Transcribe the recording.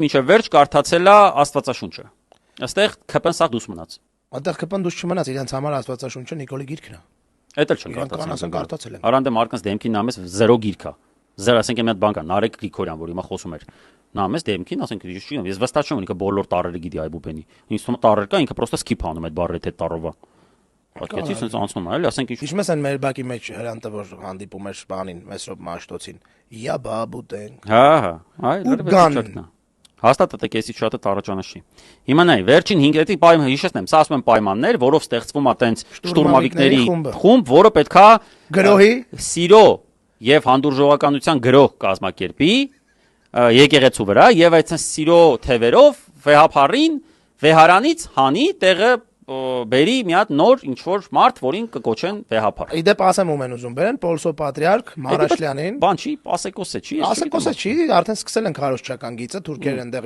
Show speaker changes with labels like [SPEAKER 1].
[SPEAKER 1] մինչև վերջ կարդացել է Աստվածաշունչը։ Այստեղ ԿՊ-ն սա դուս մնաց։
[SPEAKER 2] Այդտեղ ԿՊ-ն դուս չմնաց, իրենց համար Աստվածաշունչը Նիկոլի գիրքն է։
[SPEAKER 1] Էդ էլ չեն կարդացել։ Արանդե Մարկնս դեմքին նամես 0 գիրք է։ 0, ասենք մի հատ բան կա, Նարեկ Գրիգորյան, որ հիմա խոսում էր։ Նամես դեմքին, ասենք ես վստահ չեմ, ինքը բոլոր տառերը գիտի այբուբենի։ Ինձ թվում է տառեր կա, ինքը պրոստը սկիփ անում այդ բառերը թե տառովա։ Պատկերացի sense անցնում է, էլի, ասենք ինչ։
[SPEAKER 2] Իշմես են մեր բակի մեջ հրանտը որ հանդիպում էր բանին, Մեսրոպ Մաշտոցին։ Յա բաբուտեն։
[SPEAKER 1] Հա, այ լրիվ ճակնա։ Հաստատ է կեսի շատը տարաճանաշի։ Հիմա նայ, վերջին 5 էտի պայման հիշեցնեմ, սա ասում են պայմաններ, որով ստեղծվում է տենց շտուրմավիկների խումբ, որը պետքա
[SPEAKER 2] գրոհի,
[SPEAKER 1] սիրո եւ հանդուրժողականության գրող կազմակերպի եկեղեցու վրա եւ այդպես սիրո թևերով վեհապարին վեհարանից հանի տեղը բերի մի հատ նոր ինչ որ մարդ, որին կկոչեն վեհապար։
[SPEAKER 2] Իդեպ ասեմ ում են ուզում բերեն Պոլսո պատրիարք Մարաշլյանին։
[SPEAKER 1] Բան չի, Պասեկոս է, չի։
[SPEAKER 2] Ասեկոս է, չի, արդեն սկսել են քարոզչական գիծը, թուրքերն այնտեղ